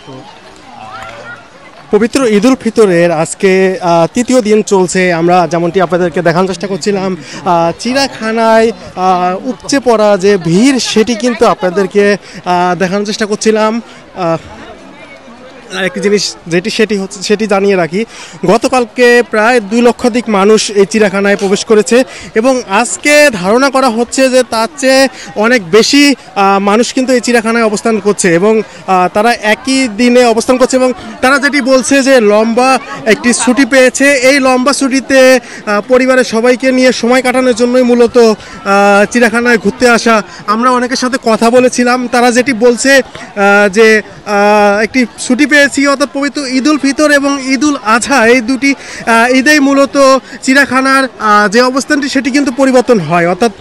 তো পবিত্র ঈদুল ফিতরের আজকে তৃতীয় দিন চলছে। আমরা যেমনটি আপনাদেরকে দেখানোর চেষ্টা করছিলাম, চিড়িয়াখানায় উপচে পড়া যে ভিড় সেটি কিন্তু আপনাদেরকে দেখানোর চেষ্টা করছিলাম। একটি জিনিস সেটি জানিয়ে রাখি, গতকালকে প্রায় 2 লক্ষাধিক মানুষ এই চিড়িয়াখানায় প্রবেশ করেছে এবং আজকে ধারণা করা হচ্ছে যে তার চেয়ে অনেক বেশি মানুষ কিন্তু এই চিড়িয়াখানায় অবস্থান করছে এবং তারা একই দিনে অবস্থান করছে এবং তারা যেটি বলছে যে লম্বা একটি ছুটি পেয়েছে, এই লম্বা ছুটিতে পরিবারের সবাইকে নিয়ে সময় কাটানোর জন্যই মূলত চিড়িয়াখানায় ঘুরতে আসা। আমরা অনেকের সাথে কথা বলেছিলাম, তারা যেটি বলছে যে একটি ছুটি পেয়েছি, অর্থাৎ পবিত্র ঈদুল ফিতর এবং ঈদুল আজহা এই দুটি ঈদেই মূলত চিড়িয়াখানার যে অবস্থানটি সেটি কিন্তু পরিবর্তন হয়, অর্থাৎ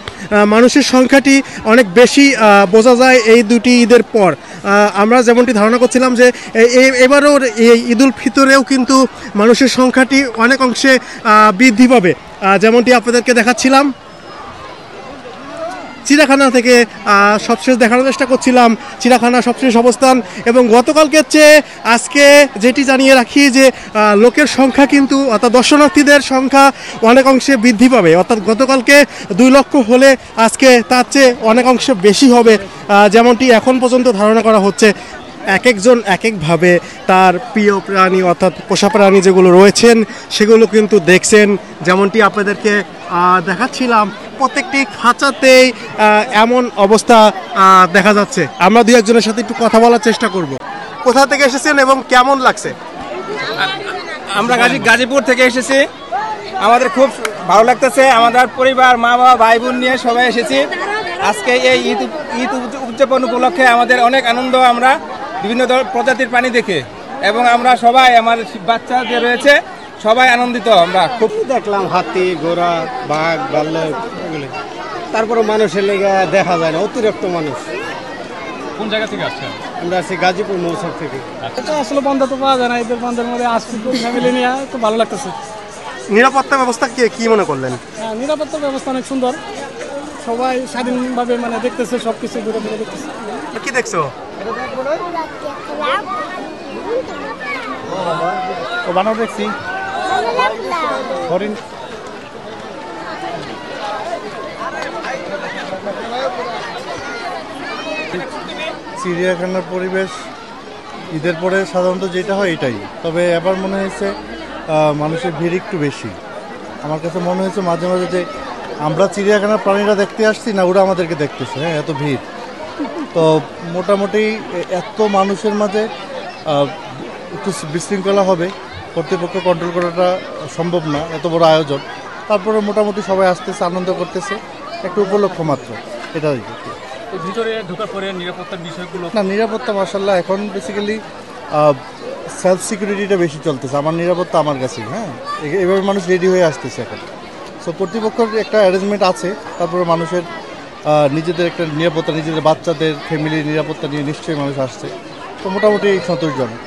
মানুষের সংখ্যাটি অনেক বেশি বোঝা যায় এই দুটি ঈদের পর। আমরা যেমনটি ধারণা করছিলাম যে এবারও এই ঈদুল ফিতরেও কিন্তু মানুষের সংখ্যাটি অনেক অংশে বৃদ্ধি পাবে। যেমনটি আপনাদেরকে দেখাচ্ছিলাম, চিড়িয়াখানা থেকে সবশেষ দেখানোর চেষ্টা করছিলাম চিড়িয়াখানা সবশেষ অবস্থান এবং গতকালকের চেয়ে আজকে যেটি জানিয়ে রাখি যে লোকের সংখ্যা কিন্তু অর্থাৎ দর্শনার্থীদের সংখ্যা অনেক অংশে বৃদ্ধি পাবে, অর্থাৎ গতকালকে 2 লক্ষ হলে আজকে তার চেয়ে অনেক অংশে বেশি হবে যেমনটি এখন পর্যন্ত ধারণা করা হচ্ছে। এক একজন এক একভাবে তার প্রিয় প্রাণী অর্থাৎ পোষা প্রাণী যেগুলো রয়েছেন সেগুলো কিন্তু দেখছেন। যেমনটি আপনাদেরকে দেখাচ্ছিলাম, প্রত্যেকটি খাঁচাতেই এমন অবস্থা দেখা যাচ্ছে। আমরা 2-1জনের সাথে একটু কথা বলার চেষ্টা করব। কোথা থেকে এসেছেন এবং কেমন লাগছে? আমরা গাজীপুর থেকে এসেছি, আমাদের খুব ভালো লাগতেছে। আমাদের পরিবার, মা বাবা, ভাই বোন নিয়ে সবাই এসেছি। আজকে এই ঈদ উদযাপন উপলক্ষে আমাদের অনেক আনন্দ। আমরা বিভিন্ন প্রজাতির প্রাণী দেখে এবং আমরা সবাই, আমার বাচ্চা যে রয়েছে সবাই আনন্দিত। আমরা খুব দেখলাম হাতি, ঘোড়া, বাঘ, ভাল্লুক এগুলি। তারপরে মানুষের লেগে দেখা যায় না, অতিরিক্ত মানুষ। কোন জায়গা থেকে আসছেন? আমরা আছি গাজীপুর মৌসুম থেকে। এটা আসলে বন্ধ তো পাওয়া যায় না, ঈদের বন্ধের মধ্যে আসছি ফ্যামিলি নিয়ে, খুব ভালো লাগতেছে। নিরাপত্তা ব্যবস্থা কি মনে করলেন? হ্যাঁ, নিরাপত্তার ব্যবস্থা অনেক সুন্দর, সবাই স্বাধীনভাবে দেখতেছে, সব কিছু দূরে দূরে দেখতেছে। কি দেখছো? ও বানর দেখছি, হরিণ। চিড়িয়াখানার পরিবেশ ঈদের পরে সাধারণত যেটা হয় এটাই, তবে এবার মনে হয়েছে মানুষের ভিড় একটু বেশি। আমার কাছে মনে হয়েছে মাঝে মাঝে যে আমরা চিড়িয়াখানার প্রাণীরা দেখতে আসছি না, ওরা আমাদেরকে দেখতেছে। হ্যাঁ, এত ভিড়। তো মোটামুটি এত মানুষের মাঝে একটু বিশৃঙ্খলা হবে, কর্তৃপক্ষ কন্ট্রোল করাটা সম্ভব না, এত বড় আয়োজন। তারপরে মোটামুটি সবাই আসতেছে, আনন্দ করতেছে, একটু উপলক্ষ মাত্র, এটাই। ভিতরে ঢোকার পরে নিরাপত্তার বিষয়গুলো না, নিরাপত্তা মাশাআল্লাহ এখন বেসিক্যালি সেলফ সিকিউরিটিটা বেশি চলতেছে। আমার নিরাপত্তা আমার কাছেই। হ্যাঁ, এভাবে মানুষ রেডি হয়ে আসতেছে এখন। সো কর্তৃপক্ষের একটা অ্যারেঞ্জমেন্ট আছে, তারপরে মানুষের নিজেদের একটা নিরাপত্তা, নিজেদের বাচ্চাদের ফ্যামিলির নিরাপত্তা নিয়ে নিশ্চয়ই মানুষ আসছে। তো মোটামুটি সন্তোষজনক।